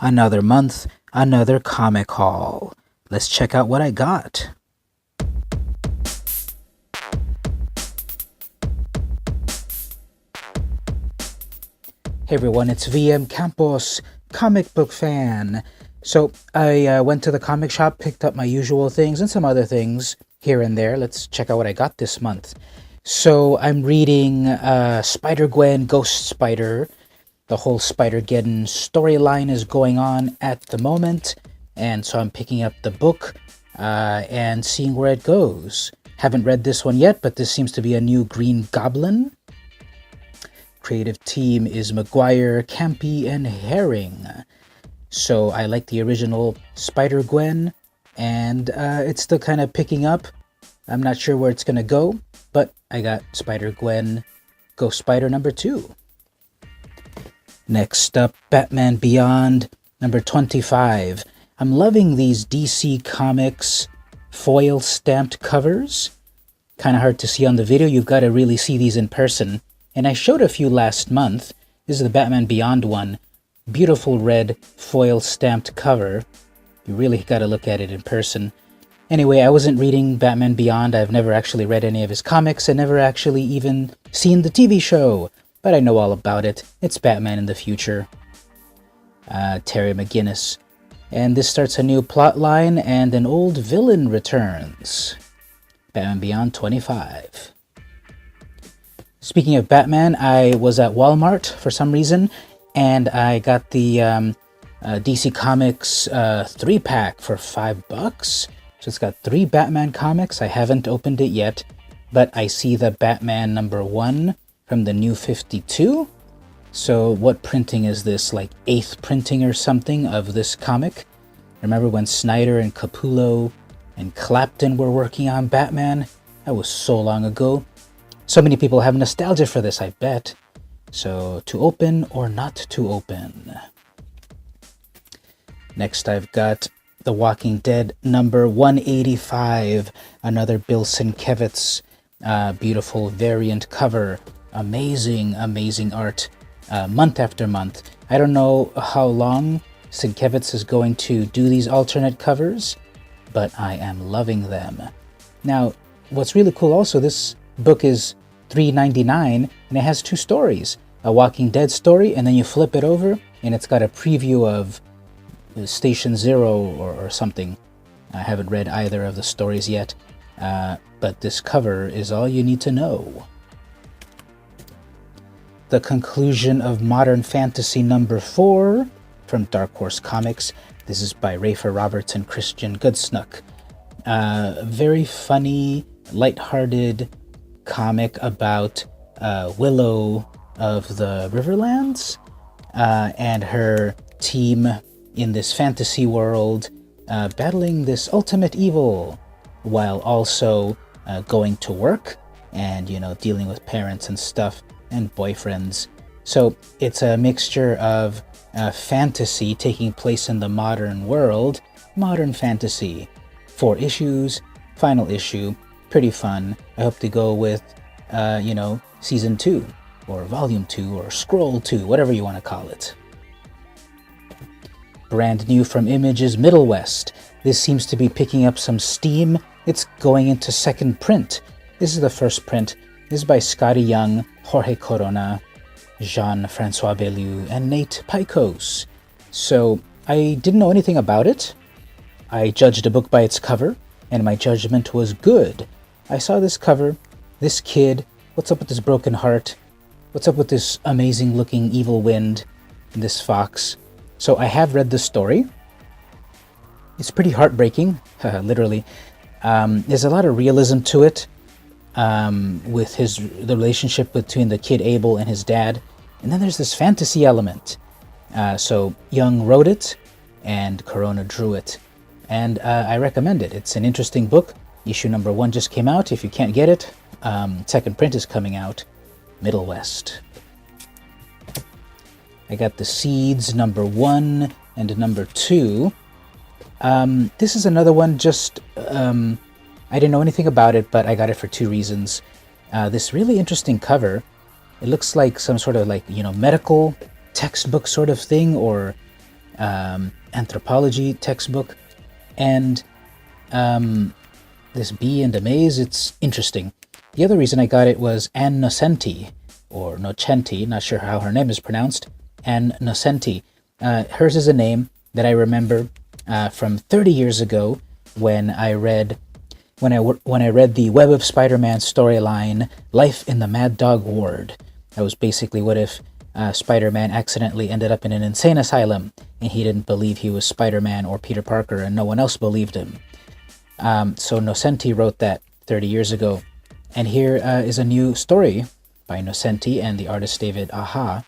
Another month, another comic haul. Let's check out what I got. Hey everyone, it's vmcampos, comic book fan. So I went to the comic shop, picked up my usual things and some other things here and there. Let's check out what I got this month. So I'm reading SpiderGwen Ghost Spider. The whole SpiderGwen storyline is going on at the moment, and so I'm picking up the book and seeing where it goes. Haven't read this one yet, but this seems to be a new Green Goblin. Creative team is McGuire, Campy, and Herring. So I like the original SpiderGwen, and it's still kind of picking up. I'm not sure where it's going to go, but I got SpiderGwen Ghost Spider number 2. Next up, Batman Beyond, number 25. I'm loving these DC Comics foil stamped covers. Kind of hard to see on the video, you've got to really see these in person. And I showed a few last month. This is the Batman Beyond one. Beautiful red foil stamped cover. You really got to look at it in person. Anyway, I wasn't reading Batman Beyond. I've never actually read any of his comics and never actually even seen the TV show. But I know all about it. It's Batman in the future. Terry McGinnis. And this starts a new plot line and an old villain returns. Batman Beyond 25. Speaking of Batman, I was at Walmart for some reason, and I got the DC Comics 3-pack for $5. So it's got 3 Batman comics. I haven't opened it yet, but I see the Batman number 1 from the New 52. So what printing is this? Like 8th printing or something of this comic? Remember when Snyder and Capullo and Clapton were working on Batman? That was so long ago. So many people have nostalgia for this, I bet. So to open or not to open. Next I've got The Walking Dead number 185. Another Bill Sienkiewicz beautiful variant cover. Amazing, amazing art, month after month. I don't know how long Sienkiewicz is going to do these alternate covers, but I am loving them. Now, what's really cool also, this book is $3.99 and it has 2 stories. A Walking Dead story, and then you flip it over and it's got a preview of Station Zero or something. I haven't read either of the stories yet, but this cover is all you need to know. The conclusion of Modern Fantasy number 4 from Dark Horse Comics. This is by Rafer Roberts and Christian Goodsnuck. Very funny, lighthearted comic about Willow of the Riverlands and her team in this fantasy world battling this ultimate evil while also going to work and, you know, dealing with parents and stuff and boyfriends. So it's a mixture of fantasy taking place in the modern world, modern fantasy. 4 issues, final issue, pretty fun. I hope to go with, season 2 or volume 2 or scroll 2, whatever you want to call it. Brand new from Image is Middle West. This seems to be picking up some steam. It's going into second print. This is the first print. This is by Scotty Young, Jorge Corona, Jean-Francois Bellew, and Nate Picos. So I didn't know anything about it. I judged a book by its cover, and my judgment was good. I saw this cover, this kid, what's up with this broken heart? What's up with this amazing looking evil wind and this fox? So I have read the story. It's pretty heartbreaking, literally. There's a lot of realism to it. With the relationship between the kid Abel and his dad, and then there's this fantasy element. So Young wrote it, and Corona drew it, and I recommend it. It's an interesting book. Issue number 1 just came out. If you can't get it, second print is coming out. Middle West. I got The Seeds number 1 and number 2. This is another one. I didn't know anything about it, but I got it for 2 reasons. This really interesting cover. It looks like some sort of medical textbook sort of thing, or anthropology textbook. And this bee in the maze, it's interesting. The other reason I got it was Ann Nocenti, or Nocenti, not sure how her name is pronounced, Ann Nocenti. Hers is a name that I remember from 30 years ago when I read the Web of Spider-Man storyline, Life in the Mad Dog Ward. That was basically what if Spider-Man accidentally ended up in an insane asylum and he didn't believe he was Spider-Man or Peter Parker and no one else believed him. So Nocenti wrote that 30 years ago. And here is a new story by Nocenti and the artist David Aha.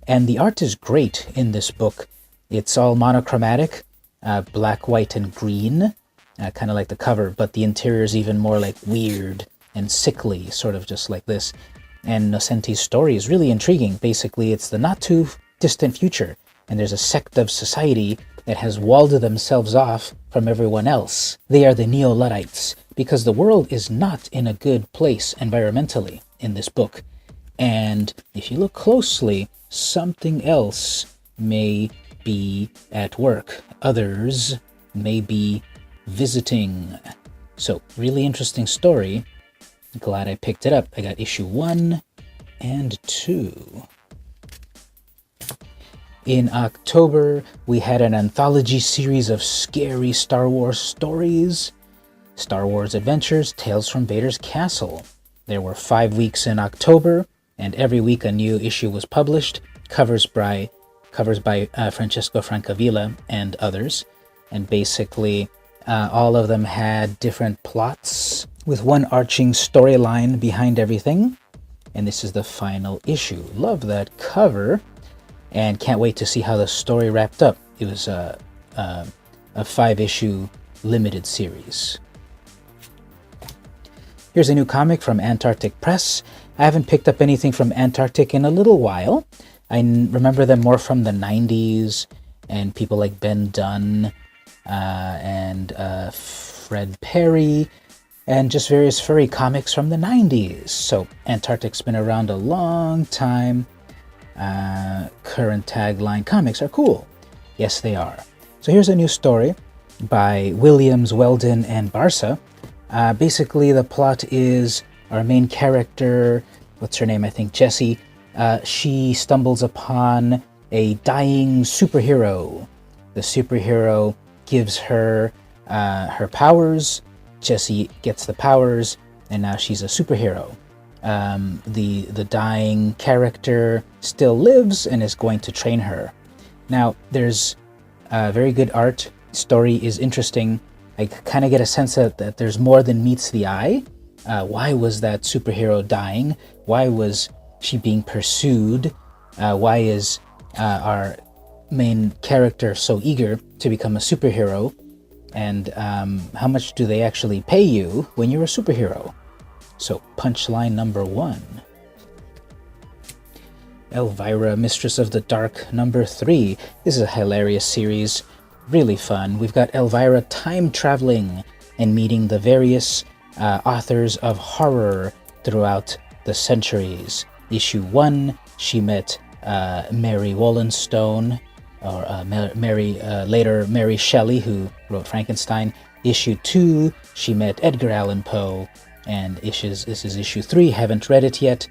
And the art is great in this book. It's all monochromatic, black, white, and green, kind of like the cover, but the interior is even more like weird and sickly, sort of just like this. And Nocenti's story is really intriguing. Basically, it's the not too distant future, and there's a sect of society that has walled themselves off from everyone else. They are the Neo-Luddites, because the world is not in a good place environmentally in this book. And if you look closely, something else may be at work. Others may be visiting. So, really interesting story. Glad I picked it up. I got issue 1 and 2. In October, we had an anthology series of scary Star Wars stories. Star Wars Adventures, Tales from Vader's Castle. There were 5 weeks in October, and every week a new issue was published. Covers by Francesco Francavilla and others. And basically, all of them had different plots with one arching storyline behind everything. And this is the final issue. Love that cover. And can't wait to see how the story wrapped up. It was a 5-issue limited series. Here's a new comic from Antarctic Press. I haven't picked up anything from Antarctic in a little while. I remember them more from the 90s, and people like Ben Dunn and Fred Perry, and just various furry comics from the 90s. So Antarctic's been around a long time. Current tagline, comics are cool. Yes, they are. So here's a new story by Williams, Weldon, and Barca. Basically, the plot is our main character, what's her name? I think Jessie. She stumbles upon a dying superhero. The superhero gives her her powers. Jessie gets the powers, and now she's a superhero. The dying character still lives and is going to train her. Now, there's very good art. Story is interesting. I kind of get a sense that there's more than meets the eye. Why was that superhero dying? Why was she being pursued? Why is our main character so eager to become a superhero? And how much do they actually pay you when you're a superhero? So, punchline number 1. Elvira, Mistress of the Dark, number 3. This is a hilarious series. Really fun. We've got Elvira time traveling and meeting the various authors of horror throughout the centuries. Issue 1, she met Mary Wollstonecraft, or later Mary Shelley, who wrote Frankenstein. Issue 2, she met Edgar Allan Poe. And this is issue 3. Haven't read it yet,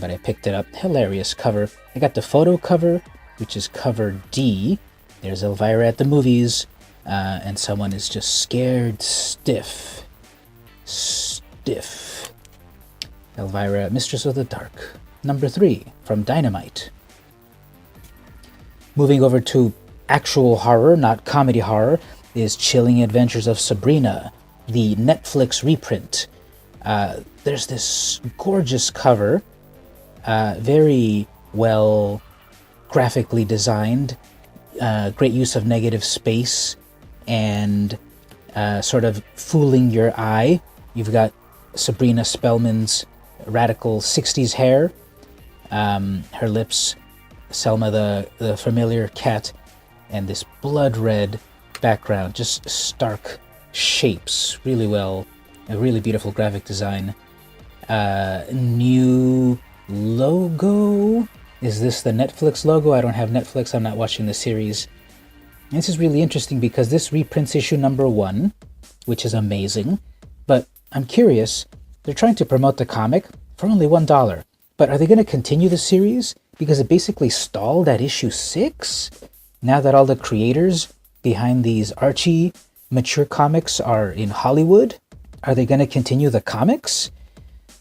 but I picked it up. Hilarious cover. I got the photo cover, which is cover D. There's Elvira at the movies, and someone is just scared stiff. Stiff. Elvira, Mistress of the Dark. Number 3, from Dynamite. Moving over to actual horror, not comedy horror, is Chilling Adventures of Sabrina, the Netflix reprint. There's this gorgeous cover, very well graphically designed, great use of negative space, and sort of fooling your eye. You've got Sabrina Spellman's radical 60s hair, her lips, Selma the familiar cat, and this blood red background, just stark shapes, really well. A really beautiful graphic design. New logo. Is this the Netflix logo? I don't have Netflix. I'm not watching the series. This is really interesting because this reprints issue number 1, which is amazing. But I'm curious, they're trying to promote the comic for only $1. But are they going to continue the series? Because it basically stalled at issue 6? Now that all the creators behind these Archie mature comics are in Hollywood, are they going to continue the comics?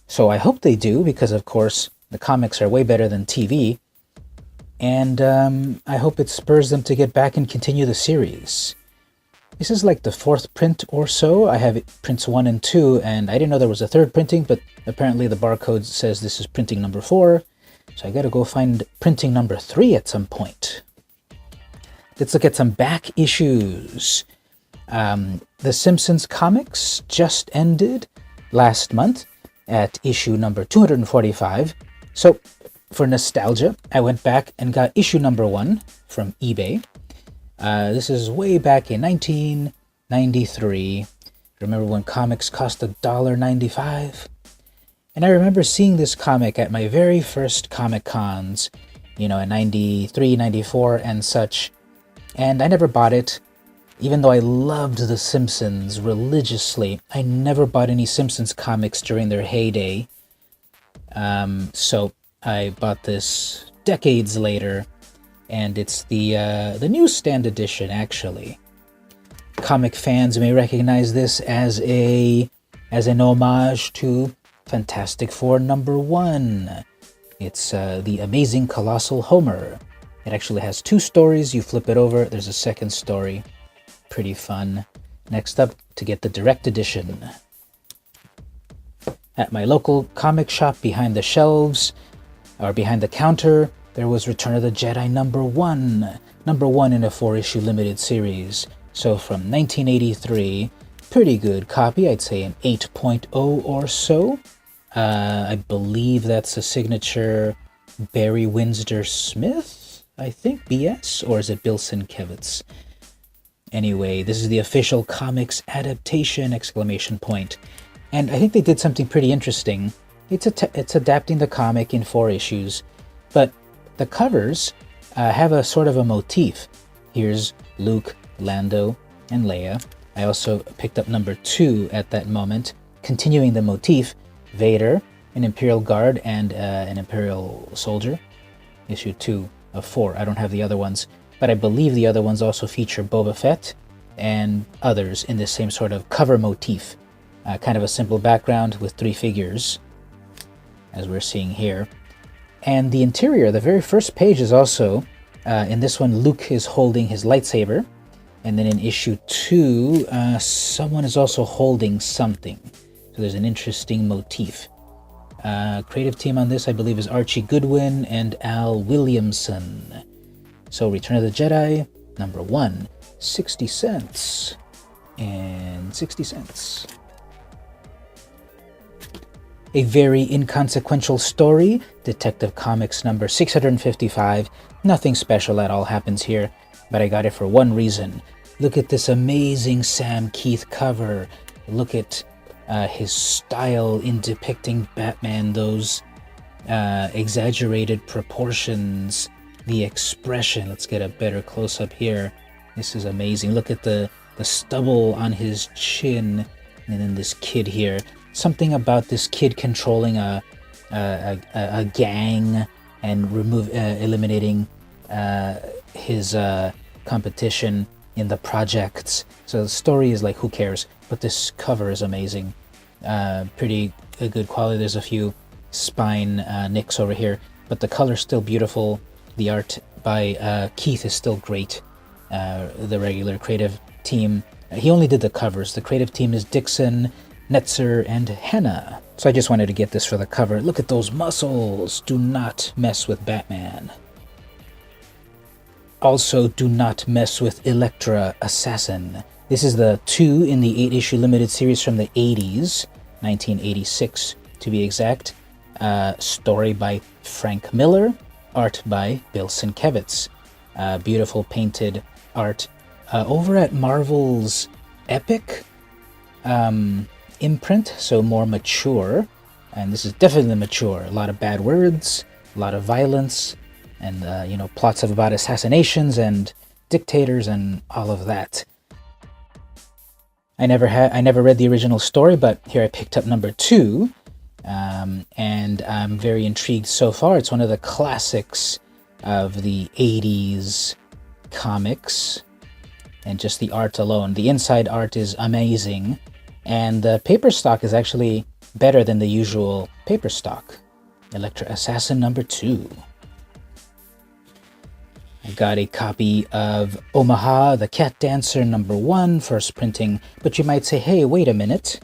So I hope they do, because of course the comics are way better than TV. And I hope it spurs them to get back and continue the series. This is like the 4th print or so. I have prints 1 and 2, and I didn't know there was a 3rd printing, but apparently the barcode says this is printing number 4. So I gotta go find printing number 3 at some point. Let's look at some back issues. The Simpsons comics just ended last month at issue number 245. So for nostalgia, I went back and got issue number 1 from eBay. This is way back in 1993. Remember when comics cost $1.95? And I remember seeing this comic at my very first Comic Cons, in 93, 94 and such. And I never bought it. Even though I loved The Simpsons religiously, I never bought any Simpsons comics during their heyday. So I bought this decades later, and it's the newsstand edition, actually. Comic fans may recognize this as an homage to Fantastic Four number 1. It's the Amazing Colossal Homer. It actually has 2 stories. You flip it over, there's a second story. Pretty fun. Next up, to get the direct edition. At my local comic shop, behind the shelves, or behind the counter, there was Return of the Jedi number 1. Number 1 in a 4-issue limited series. So from 1983, pretty good copy. I'd say an 8.0 or so. I believe that's a signature Barry Windsor Smith, I think, BS? Or is it Bill Sienkiewicz? Anyway, this is the official comics adaptation, ! And I think they did something pretty interesting. It's adapting the comic in 4 issues, but the covers have a sort of a motif. Here's Luke, Lando, and Leia. I also picked up number 2 at that moment, continuing the motif. Vader, an Imperial Guard, and an Imperial Soldier. Issue 2 of 4. I don't have the other ones, but I believe the other ones also feature Boba Fett and others in this same sort of cover motif. Kind of a simple background with 3 figures, as we're seeing here. And the interior, the very first page, is also, in this one, Luke is holding his lightsaber. And then in issue 2, someone is also holding something. So there's an interesting motif. Creative team on this, I believe, is Archie Goodwin and Al Williamson. So Return of the Jedi, number 1, 60 cents. And 60 cents. A very inconsequential story, Detective Comics number 655. Nothing special at all happens here, but I got it for one reason. Look at this amazing Sam Keith cover. Look at his style in depicting Batman, those exaggerated proportions, the expression. Let's get a better close-up here. This is amazing. Look at the stubble on his chin, and then this kid here. Something about this kid controlling a gang and eliminating his competition in the projects. So the story is like, who cares? But this cover is amazing. Pretty good quality. There's a few spine nicks over here, but the color's still beautiful. The art by Keith is still great. The regular creative team, he only did the covers. The creative team is Dixon, Netzer, and Hannah. So I just wanted to get this for the cover. Look at those muscles. Do not mess with Batman. Also, do not mess with Elektra Assassin. This is the 2 in the 8-issue limited series from the 80s, 1986 to be exact. Story by Frank Miller, art by Bill Sienkiewicz. Beautiful painted art. Over at Marvel's Epic imprint, so more mature. And this is definitely mature. A lot of bad words, a lot of violence, and plots about assassinations and dictators and all of that. I never read the original story, but here I picked up number 2, and I'm very intrigued so far. It's one of the classics of the 80s comics, and just the art alone. The inside art is amazing, and the paper stock is actually better than the usual paper stock. Elektra Assassin number 2. I got a copy of Omaha The Cat Dancer number 1, first printing, but you might say, hey, wait a minute.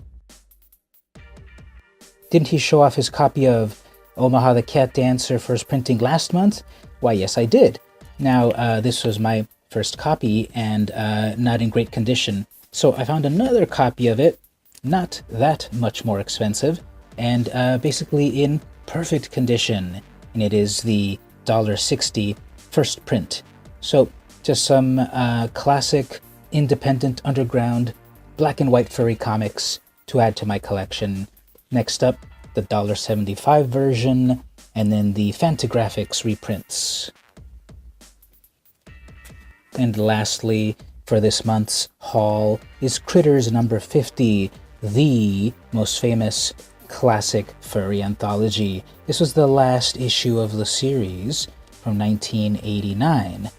Didn't he show off his copy of Omaha The Cat Dancer first printing last month? Why, yes, I did. Now, this was my first copy and not in great condition. So I found another copy of it, not that much more expensive, and basically in perfect condition. And it is the $1.60 first print. So just some classic, independent, underground, black and white furry comics to add to my collection. Next up, the $1.75 version, and then the Fantagraphics reprints. And lastly, for this month's haul is Critters number 50, the most famous classic furry anthology. This was the last issue of the series from 1989.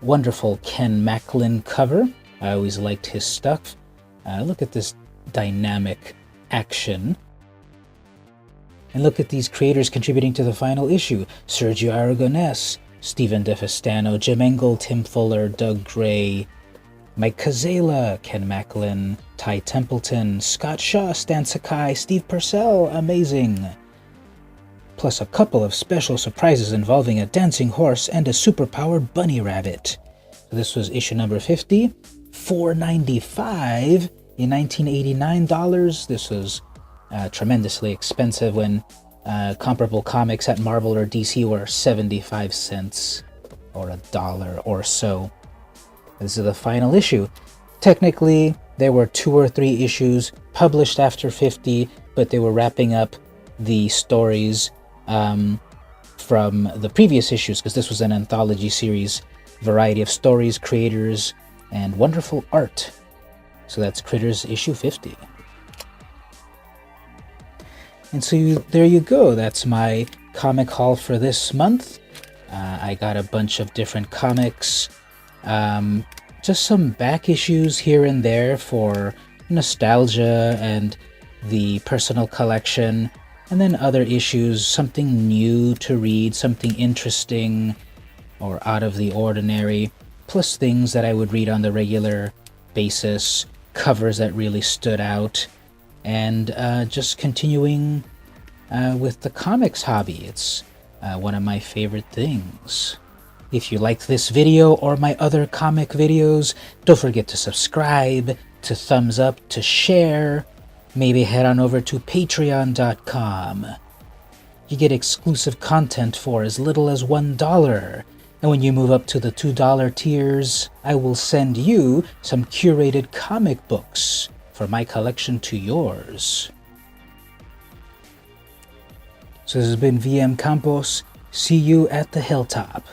Wonderful Ken Macklin cover. I always liked his stuff. Look at this dynamic action. And look at these creators contributing to the final issue. Sergio Aragonés, Stephen DeFestano, Jim Engel, Tim Fuller, Doug Gray, Mike Kazela, Ken Macklin, Ty Templeton, Scott Shaw, Stan Sakai, Steve Purcell, amazing! Plus a couple of special surprises involving a dancing horse and a superpowered bunny rabbit. So this was issue number 50, $4.95 in 1989 dollars. This was tremendously expensive when comparable comics at Marvel or DC were 75 cents or $1 or so. This is the final issue. Technically, there were 2 or 3 issues published after 50, but they were wrapping up the stories from the previous issues, because this was an anthology series, variety of stories, creators, and wonderful art. So that's Critters issue 50. And so there you go. That's my comic haul for this month. I got a bunch of different comics, just some back issues here and there for nostalgia and the personal collection, and then other issues, something new to read, something interesting or out of the ordinary, plus things that I would read on the regular basis, covers that really stood out, and just continuing with the comics hobby. It's one of my favorite things. If you liked this video or my other comic videos, don't forget to subscribe, to thumbs up, to share. Maybe head on over to patreon.com. You get exclusive content for as little as $1. And when you move up to the $2 tiers, I will send you some curated comic books for my collection to yours. So this has been VM Campos. See you at the hilltop.